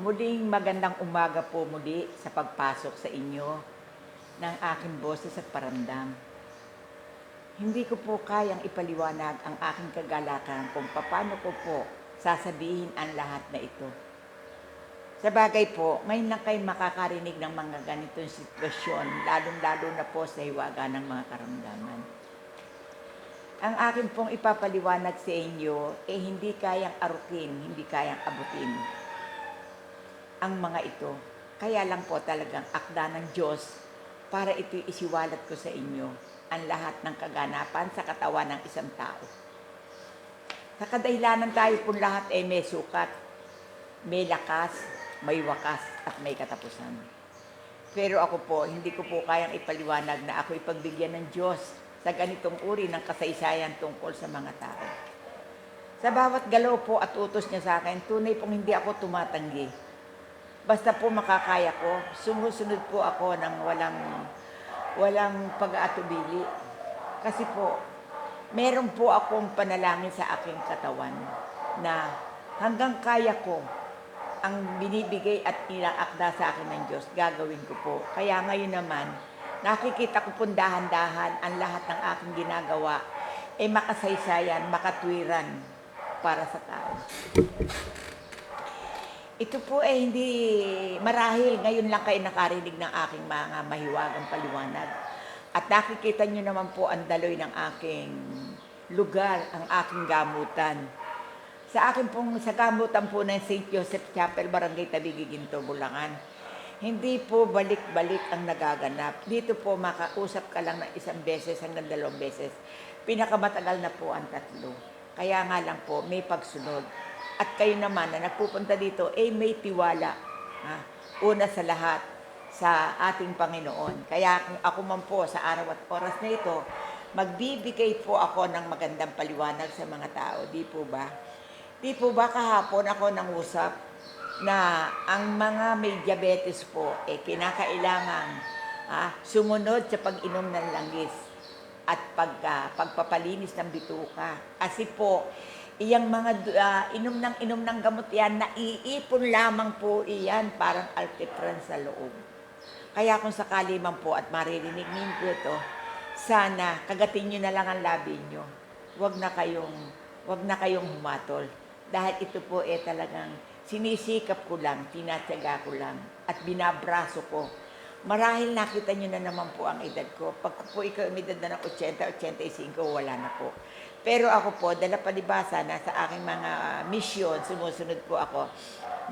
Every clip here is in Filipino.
Muling magandang umaga po muli sa pagpasok sa inyo ng aking boses at paramdam. Hindi ko po kayang ipaliwanag ang aking kagalakan kung paano ko po sasabihin ang lahat na ito. Sa bagay po, ngayon lang kayo makakarinig ng mga ganitong sitwasyon, lalong-lalo na po sa hiwaga ng mga karamdaman. Ang akin pong ipapaliwanag sa inyo hindi kayang arutin, hindi kayang abutin ang mga ito. Kaya lang po talagang akda ng Diyos para ito'y isiwalat ko sa inyo ang lahat ng kaganapan sa katawan ng isang tao. Sa kadahilanan tayo pong lahat ay may sukat, may lakas, may wakas at may katapusan. Pero ako po, hindi ko po kayang ipaliwanag na ako ipagbigyan ng Diyos sa ganitong uri ng kasaysayan tungkol sa mga tao. Sa bawat galaw po at utos niya sa akin, tunay pong hindi ako tumatanggi. Basta po makakaya ko, sumusunod po ako ng walang pag-aatubili. Kasi po, meron po akong panalangin sa aking katawan na hanggang kaya ko ang binibigay at inaakda sa akin ng Diyos, gagawin ko po. Kaya ngayon naman, nakikita ko po dahan-dahan ang lahat ng aking ginagawa ay makasaysayan, makatwiran para sa tao. Ito po ay hindi marahil ngayon lang kayo nakarinig ng aking mga mahiwagang paliwanag. At nakikita nyo naman po ang daloy ng aking lugar, ang aking gamutan. Sa gamutan po ng St. Joseph Chapel, Barangay Tabigi, Ginto, Bulacan. Hindi po balik-balik ang nagaganap. Dito po makausap ka lang ng isang beses hanggang 2 beses. Pinakamatagal na po ang 3. Kaya nga lang po, may pagsunod. At kayo naman na nagpupunta dito, may tiwala. Una sa lahat, sa ating Panginoon. Kaya kung ako man po sa araw at oras na ito, magbibigay po ako ng magandang paliwanag sa mga tao. Di po ba? Di po ba kahapon ako nangusap na ang mga may diabetes po kinakailangan sumunod sa pag-inom ng langis at pagpapalinis ng bituka. Kasi po, iyang mga inom ng gamot yan, naiipon lamang po iyan parang alkitran sa loob. Kaya kung sakali man po at maririnig ninyo ito, sana kagatin nyo na lang ang labi nyo. Huwag na kayong humatol. Dahil ito po talagang sinisikap ko lang, tinatyaga ko lang, at binabraso ko. Marahil nakita nyo na naman po ang edad ko. Pag po ikaw umedad na ng 80, 85, wala na po. Pero ako po, dala palibasa na sa aking mga misyon, sumusunod po ako.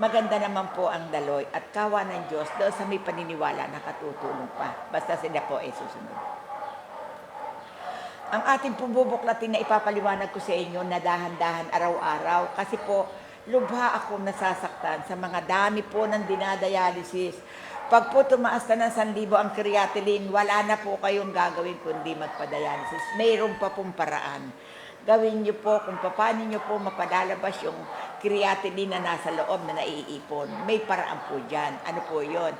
Maganda naman po ang daloy at kawa ng Diyos doon sa may paniniwala na katutulong pa. Basta sila po susunod. Ang ating pububuklatin na ipapaliwanag ko sa inyo na dahan-dahan araw-araw kasi po lubha ako nasasaktan sa mga dami po ng dinadialysis. Pag po tumaas na ng 1,000 ang creatinine, wala na po kayong gagawin kundi magpa-dialysis. Mayroon pa pong paraan. Gawin niyo po kung paano niyo po mapalalabas yung creatinine na nasa loob na naiipon. May paraan po dyan. Ano po yun?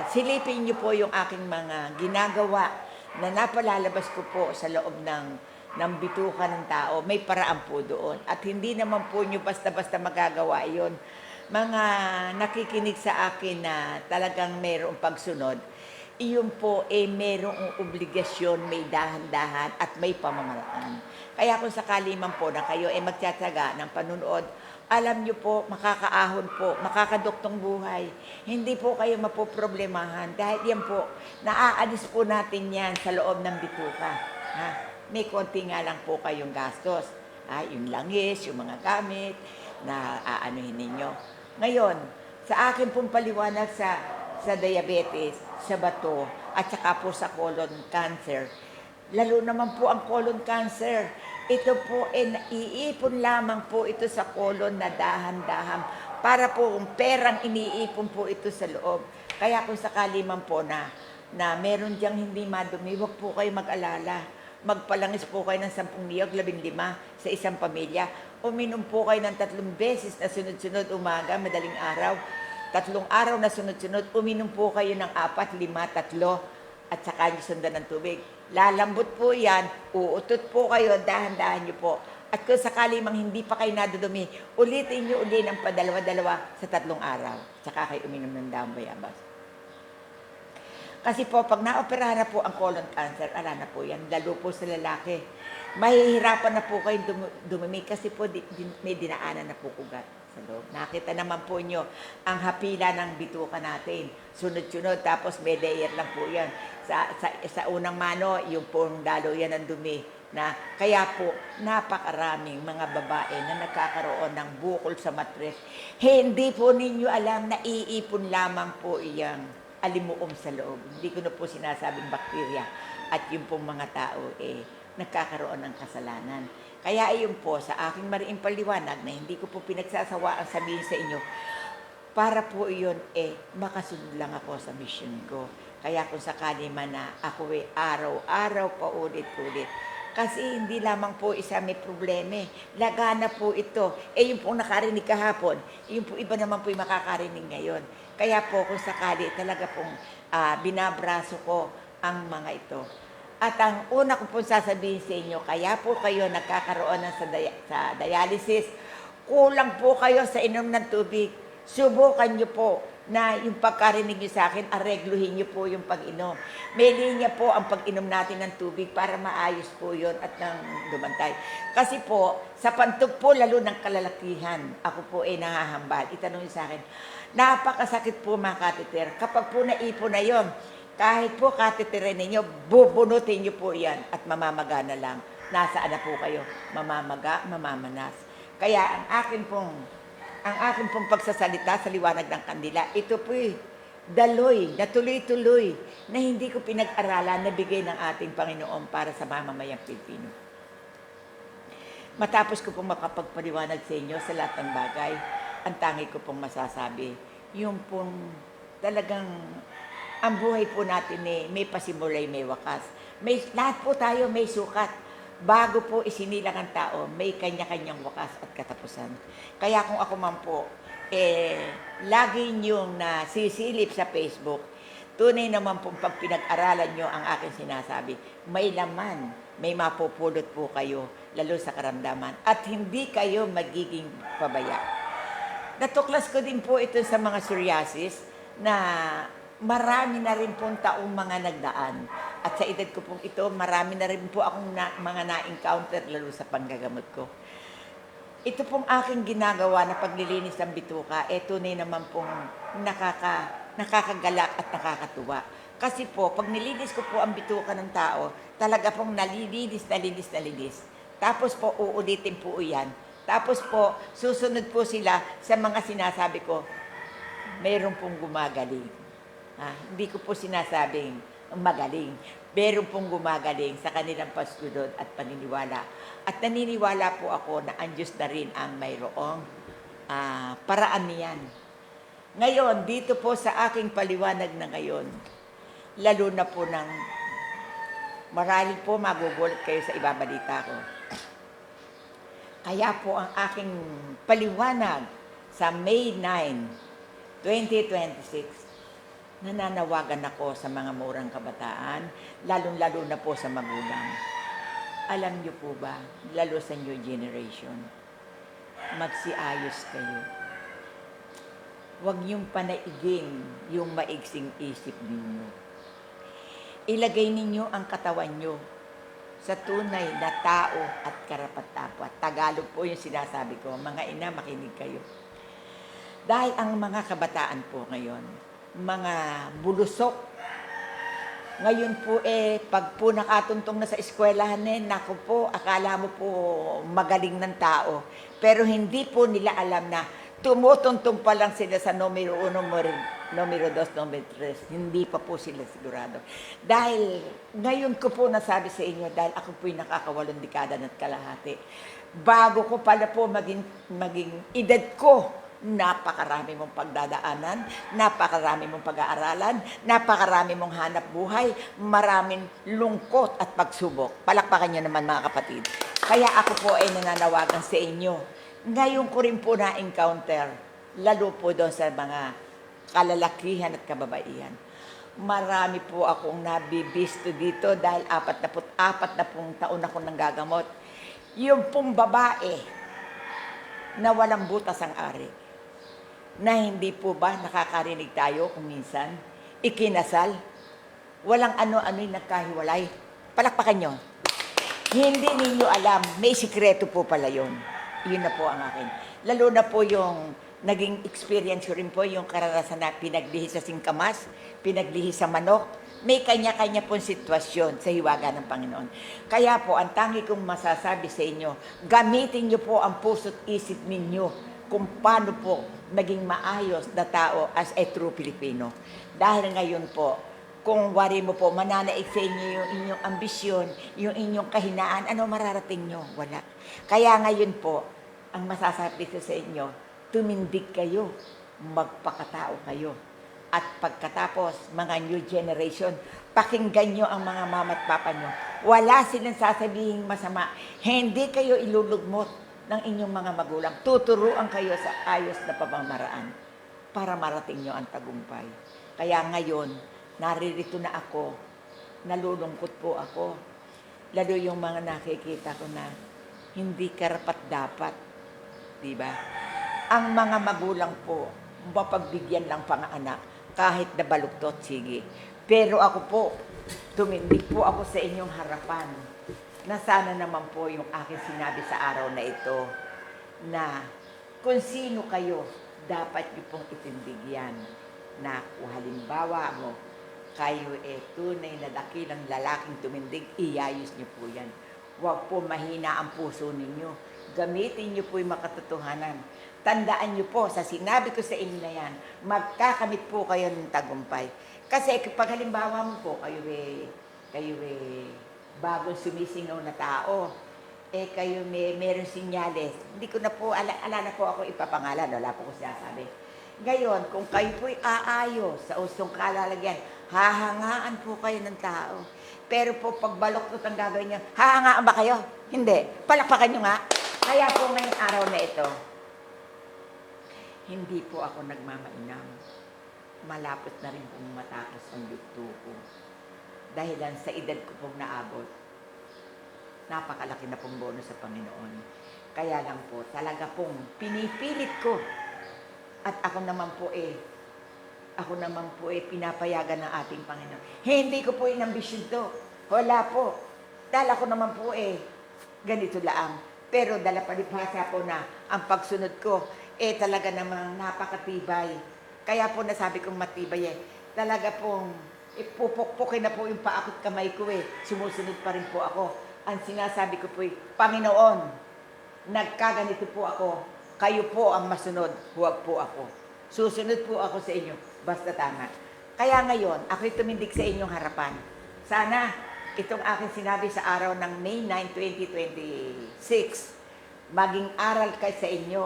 Silipin niyo po yung aking mga ginagawa na napalalabas ko po sa loob ng bituka ng tao. May paraan po doon. At hindi naman po nyo basta-basta magagawa yon. Mga nakikinig sa akin na talagang mayroong pagsunod, iyon po mayroong obligasyon, may dahan-dahan at may pamamaraan. Kaya kung sakali man po na kayo magtsatsaga ng panunood, alam nyo po, makakaahon po, makakaduktong buhay. Hindi po kayo mapoproblemahan dahil yan po, naaalis po natin yan sa loob ng bituka. May konti nga lang po kayong gastos. Yung langis, yung mga gamit na aanuhin ninyo. Ngayon, sa akin pong paliwanag sa diabetes, sa bato, at saka po sa colon cancer, lalo naman po ang colon cancer, ito po naiipon lamang po ito sa colon na dahan-dahan para po perang iniipon po ito sa loob. Kaya kung sakali man po na meron diyang hindi madumi, huwag po kayo mag-alala. Magpalangis po kayo ng 10 niyog, 15 sa isang pamilya. Uminom po kayo ng 3 beses na sunod-sunod umaga, madaling araw. 3 araw na sunod-sunod, uminom po kayo ng 4, 5, 3 at saka nyo sundan ng tubig. Lalambot po yan, uutot po kayo, dahan-dahan nyo po. At kung sakali mang hindi pa kayo nadudumi, ulitin nyo uli ng padalawa-dalawa sa 3 araw. Tsaka kayo uminom ng daong bayabas. Kasi po, pag naoperahan na po ang colon cancer, ala na po yan, lalo po sa lalaki. Mahihirapan na po kayong dumumi kasi po may dinaanan na po ugat sa loob. Nakita naman po nyo ang hapila ng bituka natin. Sunod-sunod, tapos may layer lang po yan. Sa unang mano, yung pong dalo yan ng dumi. Kaya po, napakaraming mga babae na nagkakaroon ng bukol sa matres. Hindi po ninyo alam na iipon lamang po iyang alimuom sa loob. Hindi ko na po sinasabing bakterya at yung pong mga tao nagkakaroon ng kasalanan. Kaya ayun po, sa aking mariing paliwanag na hindi ko po pinagsasawa ang sabihin sa inyo, para po iyon makasunod lang ako sa mission ko. Kaya kung sakali man na ako araw-araw pa ulit-ulit, kasi hindi lamang po isa may problema. Lagana po ito. Yung pong nakarinig kahapon, yung po iba naman po yung makakarinig ngayon. Kaya po kung sakali talaga pong binabraso ko ang mga ito. At ang una ko pong sasabihin sa inyo, kaya po kayo nagkakaroon sa dialysis, kulang po kayo sa inom ng tubig. Subukan nyo po na yung pagkarinig nyo sa akin, aregluhin nyo po yung pag-inom. May linya po ang pag-inom natin ng tubig para maayos po yun at nang dumantay. Kasi po, sa pantog po lalo ng kalalakihan, ako po nahahambal. Itanong nyo sa akin, napakasakit po mga kateter. Kapag po naipon na yon, kahit po kateterin ninyo, bubunutin nyo po yan at mamamaga na lang. Nasaan na po kayo? Mamamaga, mamamanas. Kaya ang akin pong pagsasalita sa liwanag ng kandila, ito po'y daloy, na tuloy-tuloy, na hindi ko pinag-aralan na bigay ng ating Panginoon para sa mamamayang Pilipino. Matapos ko pong makapagpaliwanag sa inyo sa lahat ng bagay, ang tangi ko pong masasabi, yung pong talagang ang buhay po natin may pasimulay, may wakas. Lahat po tayo may sukat. Bago po isinilang ang tao, may kanya-kanyang wakas at katapusan. Kaya kung ako man po, lagi niyong nasisilip sa Facebook, tunay naman pong pag pinag-aralan niyo ang aking sinasabi, may laman, may mapupulot po kayo, lalo sa karamdaman, at hindi kayo magiging pabaya. Natuklas ko din po ito sa mga psoriasis na marami na rin pong taong mga nagdaan. At sa edad ko pong ito, marami na rin po akong mga na-encounter lalo sa panggagamot ko. Ito pong aking ginagawa na paglilinis ng bituka, tunay naman pong nakakagalak at nakakatuwa. Kasi po, pag nilinis ko po ang bituka ng tao, talaga pong nalinis. Tapos po, uulitin po yan. Tapos po, susunod po sila sa mga sinasabi ko, mayroon pong gumagaling. Hindi ko po sinasabing magaling. Meron pong gumagaling sa kanilang pasgudod at paniniwala. At naniniwala po ako na ang Diyos na rin ang mayroong paraan niyan. Ngayon, dito po sa aking paliwanag na ngayon, lalo na po ng marahil po magugulat kayo sa ibabalita ko. Kaya po ang aking paliwanag sa May 9, 2026, nananawagan ako sa mga murang kabataan, lalong-lalo na po sa magulang. Alam niyo po ba, lalo sa new generation, magsiayos kayo. Huwag niyong panaigin yung maigsing isip ninyo. Ilagay ninyo ang katawan niyo sa tunay na tao at karapat-dapat. Tagalog po yung sinasabi ko. Mga ina, makinig kayo. Dahil ang mga kabataan po ngayon, mga bulusok. Ngayon po pag po nakatuntong na sa eskwelahan naku po, akala mo po magaling ng tao. Pero hindi po nila alam na tumutuntong pa lang sila sa numero 1, numero 2, numero 3. Hindi pa po sila sigurado. Dahil ngayon ko po nasabi sa inyo, dahil ako po'y nakakawalong dekada at kalahati. Bago ko pala po maging edad ko, napakarami mong pagdadaanan, napakarami mong pag-aaralan, napakarami mong hanap buhay, maraming lungkot at pagsubok. Palakpakan nyo naman mga kapatid. Kaya ako po ay nananawagan sa inyo. Ngayon ko rin po na-encounter, lalo po doon sa mga kalalakihan at kababaihan. Marami po akong nabibisto dito dahil 44 na pong taon ako nang gagamot. Yung pong babae na walang butas ang ari, na hindi po ba nakakarinig tayo kung minsan, ikinasal, walang ano-ano'y nagkahiwalay. Palakpakan nyo. Hindi ninyo alam, may sikreto po pala yun. Yun na po ang akin. Lalo na po yung naging experience ko rin po, yung karanasan na pinaglihi sa singkamas, pinaglihi sa manok. May kanya-kanya pong sitwasyon sa hiwaga ng Panginoon. Kaya po, ang tangi kong masasabi sa inyo, gamitin nyo po ang puso't isip ninyo kung paano po maging maayos na tao as a true Filipino. Dahil ngayon po, kung wari mo po, mananaig sa inyo yung inyong ambisyon, yung inyong kahinaan, ano mararating nyo? Wala. Kaya ngayon po, ang masasabi ko sa inyo, tumindig kayo, magpakatao kayo. At pagkatapos, mga new generation, pakinggan nyo ang mga mama at papa nyo. Wala silang sasabihin masama. Hindi kayo ilulugmot ng inyong mga magulang. Tuturuan kayo sa ayos na pamamaraan para marating nyo ang tagumpay. Kaya ngayon, naririto na ako, nalulungkot po ako. Lalo yung mga nakikita ko na hindi karapat-dapat. Diba? Ang mga magulang po, mapagbigyan lang pang-anak, kahit na baluktot, sige. Pero ako po, tumindig po ako sa inyong harapan na sana naman po yung aking sinabi sa araw na ito na kung sino kayo, dapat niyo pong itindig yan na kung halimbawa mo, kayo tunay na dakilang lalaking tumindig, iayos niyo po yan. Huwag po mahina ang puso ninyo. Gamitin niyo po yung makatotohanan. Tandaan niyo po, sa sinabi ko sa inyo na yan, magkakamit po kayo ng tagumpay. Kasi pag halimbawa mo po, kayo bagong sumisingaw na tao, kayo meron sinyales. Hindi ko na po, ala na po ako ipapangalan, wala po ko sinasabi. Ngayon, kung kayo po'y aayos sa usong kalalagyan, hahangaan po kayo ng tao. Pero po, pag baluktot ang gagawin niyo, hahangaan ba kayo? Hindi. Palakpakan niyo nga. Kaya po ngayong araw na ito, hindi po ako nagmamainam. Malapot na rin pong matapos ang yugto ko. Dahilan sa edad ko pong naabot, napakalaki na pong bonus sa Panginoon. Kaya lang po, talaga pong pinipilit ko. At ako naman po pinapayagan ng ating Panginoon. Hindi ko po inambisyon to. Wala po. Dahil ako naman po ganito lang. Pero dala palibhasa po na ang pagsunod ko, talaga namang napakatibay. Kaya po nasabi kong matibay Talaga pong pupukpukin na po yung paakot kamay ko Sumusunod pa rin po ako. Ang sinasabi ko po Panginoon, nagkaganito po ako. Kayo po ang masunod, huwag po ako. Susunod po ako sa inyo, basta tama. Kaya ngayon, ako'y tumindig sa inyong harapan. Sana itong aking sinabi sa araw ng May 9, 2026, maging aral kayo sa inyo.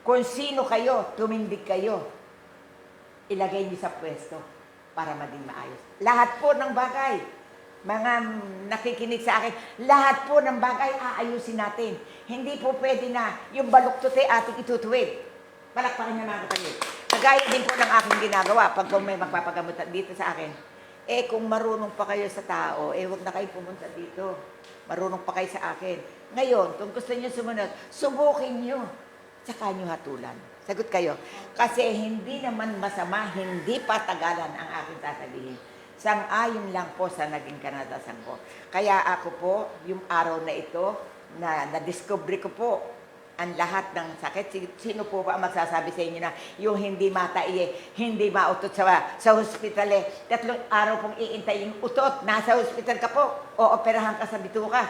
Kung sino kayo, tumindig kayo. Ilagay niyo sa pwesto para maging maayos. Lahat po ng bagay, mga nakikinig sa akin, lahat po ng bagay aayusin natin. Hindi po pwede na yung baluktot ating itutuwid. Palakpakan niya mga kapatid. Kagaya din po ng aking ginagawa pag may magpapagamot dito sa akin. Kung marunong pa kayo sa tao, huwag na kayo pumunta dito. Marunong pa kayo sa akin. Ngayon, kung gusto niyo sumunod, subukin niyo. Tsaka nyo hatulan. Sagot kayo. Kasi hindi naman masama, hindi patagalan ang aking sasabihin. Sang-ayon lang po sa naging karanasan ko. Kaya ako po, yung araw na ito, na-discover ko po ang lahat ng sakit. Sino po ba ang magsasabi sa inyo na yung hindi matai, hindi mautot sa hospital 3 araw pong iintay yung utot. Nasa hospital ka po, o operahan ka sa bituka.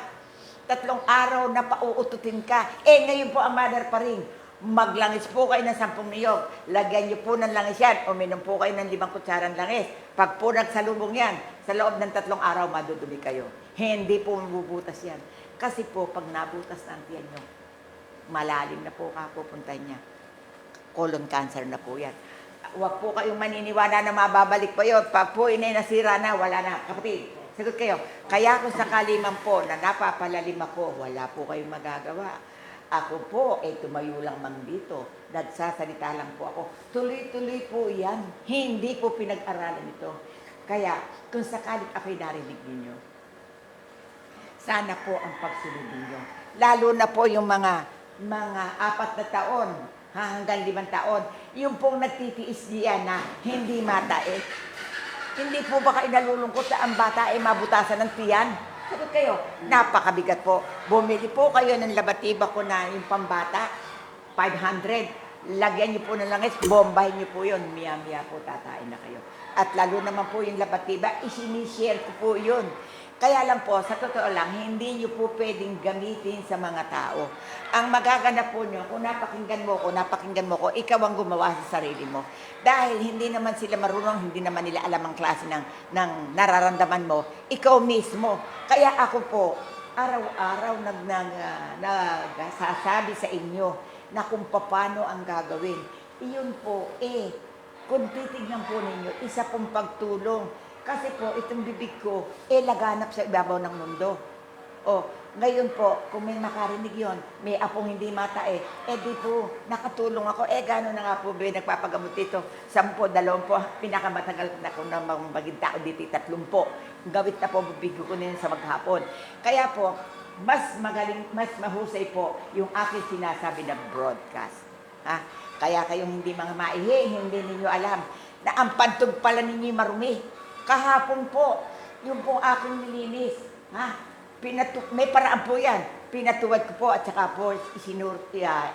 3 araw na pauututin ka. Ngayon po ang mother pa rin. Maglangis po kayo ng 10 niyog. Lagyan niyo po ng langis yan. Uminom po kayo ng 5 kutsarang langis. Pag po nagsalubong yan, sa loob ng 3 araw, madudumi kayo. Hindi po mabubutas yan. Kasi po, pag nabutas na ang tiyan nyo, malalim na po pupunta niya. Colon cancer na po yan. Huwag po kayong maniniwala na mababalik po yun. Pag po nasira na, wala na. Kapatid, sagot kayo. Kaya kung sakali man po na napapalalim ako, wala po kayong magagawa. Ako po, tumayo lang man dito. Nagsasalita lang po ako. Tuloy-tuloy po yan. Hindi po pinag-aralan ito. Kaya, kung sakalit ako'y narinig ninyo, sana po ang pagsunod ninyo. lalo na po yung mga 4 na taon hanggang 5 taon, yung pong nagtitiis diyan na hindi matae. Hindi po ba kayo nalulungkot na ang bata ay mabutasan ng tiyan? Sagot kayo, napakabigat po. Bumili po kayo ng labatiba ko na yung pambata, 500. Lagyan niyo po ng langis, bombahin niyo po yun. Miya-miya po tatain na kayo. At lalo naman po yung labatiba, isinishare ko po yun. Kaya lang po, sa totoo lang, hindi niyo po pwedeng gamitin sa mga tao. Ang magaganap po niyo, kung napakinggan mo ko, ikaw ang gumawa sa sarili mo. Dahil hindi naman sila marunong, hindi naman nila alam ang klase ng nararamdaman mo, ikaw mismo. Kaya ako po, araw-araw nagsasabi sa inyo na kung paano ang gagawin. Iyon po, kung titignan po ninyo, isa pong pagtulong. Kasi po, itong bibig ko, laganap sa ibabaw ng mundo. Ngayon po, kung may makarinig yon, may apong hindi matae, di po, nakatulong ako. Gano'n na nga po ba nagpapagamot dito? 10, 20, pinakamatagal na ko na maging tao dito, 30. Gawit na po, bibig ko nila sa maghapon. Kaya po, mas magaling, mas mahusay po yung aking sinasabi na broadcast. Kaya kayong hindi mga maihi, hindi ninyo alam na ang pantog pala ninyo marumi. Kahapon po, yung pong aking nilinis, may paraan po yan. Pinatuwad ko po at saka po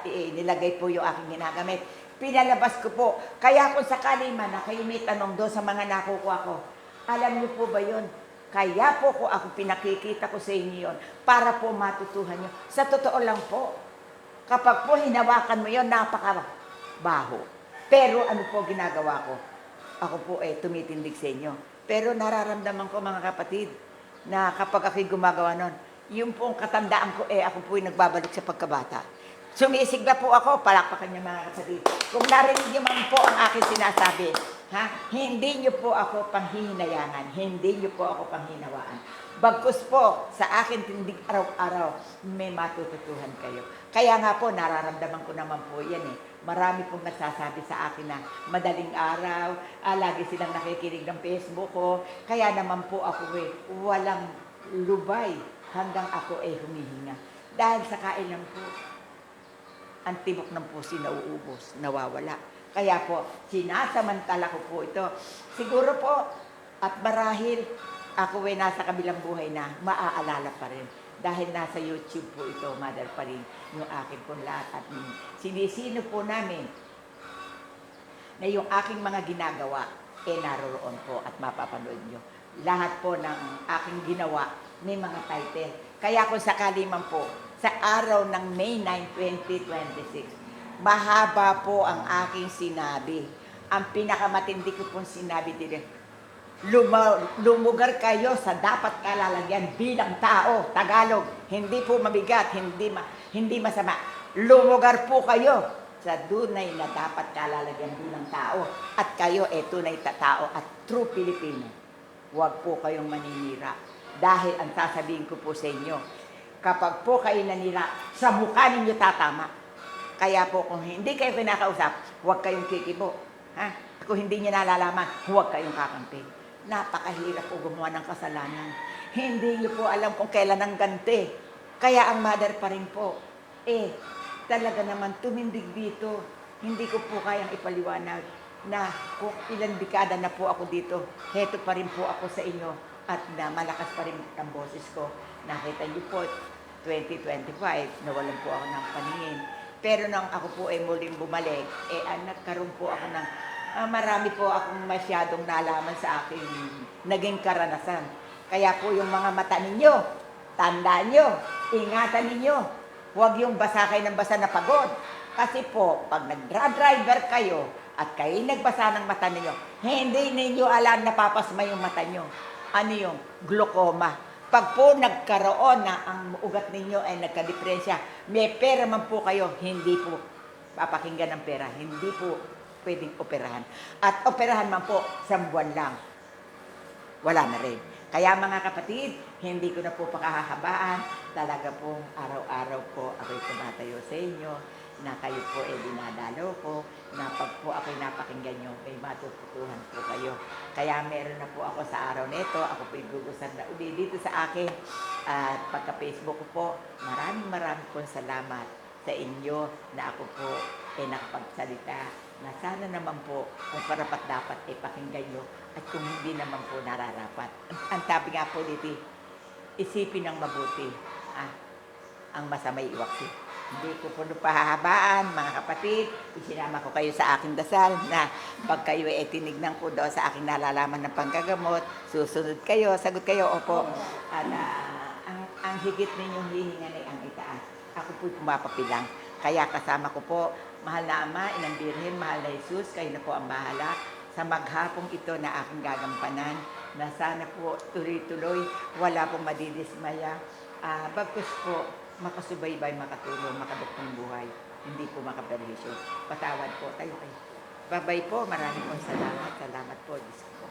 nilagay po yung aking ginagamit. Pinalabas ko po. Kaya kung sakali man na kayo may tanong doon sa mga nakukuha ko, alam niyo po ba yun? Kaya po ko ako pinakikita ko sa inyo yun para po matutuhan nyo. Sa totoo lang po, kapag po hinawakan mo yun, napakabaho. Pero ano po ginagawa ko? Ako po tumitindig sa inyo. Pero nararamdaman ko mga kapatid, na kapag ako'y gumagawa nun, yung pong katandaan ko, ako po'y nagbabalik sa pagkabata. Sumisigla po ako, palakpakan niyo mga kapatid. Kung narinig niyo man po ang aking sinasabi, hindi niyo po ako panghihinayangan, hindi niyo po ako panghinawaan. Bagkus po, sa akin tindig araw-araw, may matututuhan kayo. Kaya nga po, nararamdaman ko naman po yan Marami pong nagsasabi sa akin na madaling araw, lagi silang nakikinig ng Facebook ko. Kaya naman po ako walang lubay hanggang ako humihinga. Dahil sa kailan po, ang tibok ng pusi nauubos, nawawala. Kaya po, sinasamantala ko po ito. Siguro po, at marahil ako nasa kabilang buhay na maaalala pa rin. Dahil nasa YouTube po ito, Mother pa rin yung akin pong lahat. At sinisino po namin na yung aking mga ginagawa, naroon po at mapapanood nyo. Lahat po ng aking ginawa, may mga title. Kaya kung sakali man po, sa araw ng May 9, 2026, mahaba po ang aking sinabi. Ang pinakamatindi ko pong sinabi din, lumugar kayo sa dapat kalalagyan bilang tao, Tagalog. Hindi po mabigat, hindi masama. Lumugar po kayo sa dunay na dapat kalalagyan bilang tao. At kayo tunay tao at true Pilipino. Huwag po kayong maninira. Dahil ang sasabihin ko po sa inyo, kapag po kayo nanira, sa mukha ninyo tatama. Kaya po kung hindi kayo kinakausap, huwag kayong kikibo. Kung hindi nyo nalalaman, huwag kayong kakampi. Napakahirap po gumawa ng kasalanan. Hindi niyo po alam kung kailan ang ganti. Kaya ang Mother pa rin po, talaga naman tumindig dito. Hindi ko po kayang ipaliwanag na kung ilang dekada na po ako dito, heto pa rin po ako sa inyo at na malakas pa rin ang boses ko. Nakita niyo po, 2025, nawalan po ako ng paningin. Pero nang ako po muling bumalik, nagkaroon po ako ng marami po akong masyadong nalaman sa aking naging karanasan. Kaya po yung mga mata ninyo, tandaan nyo, ingatan ninyo. Huwag yung basa kayo ng basa na pagod. Kasi po, pag nag-driver kayo at kayo nagbasa ng mata ninyo, hindi ninyo alam napapasma yung mata nyo. Ano yung glaucoma. Pag po nagkaroon na ang ugat ninyo ay nagka-diferensya, may pera man po kayo, hindi po papakinggan ng pera. Hindi po pwedeng operahan. At operahan man po, 1 buwan lang. Wala na rin. Kaya mga kapatid, hindi ko na po pakahahabaan. Talaga pong araw-araw po ako'y tumatayo sa inyo, na kayo po dinadalo ko, na pag po ako'y napakinggan nyo, may matututuhan po kayo. Kaya meron na po ako sa araw nito, ako po igugusad na uli dito sa akin. At pagka-Facebook ko po, maraming pong salamat sa inyo na ako po nakapagsalita na sana naman po kung karapat dapat pakinggan nyo at kung hindi naman po nararapat. Ang sabi nga po dito, isipin ng mabuti, ang masamay iwaksi. Hindi ko po pahahabaan, mga kapatid. Isinama ko kayo sa aking dasal na pag kayo tinignan ko daw sa aking nalalaman ng panggagamot, susunod kayo, sagot kayo, opo. At ang higit ninyong hihingan ay ang itaas. Ako po'y pumapapilang. Kaya kasama ko po, mahal na Ama, Inang Birhen, mahal na Jesus, kayo na po ang bahala sa maghapong ito na aking gagampanan, na sana po tuloy-tuloy, wala pong madidismaya. Bagkus po, makasubaybay, makatulong, makabuktong buhay, hindi po makaperhisyo. Patawad po, tayo kayo. Babay po, maraming po salamat. Salamat po, Diyos ko.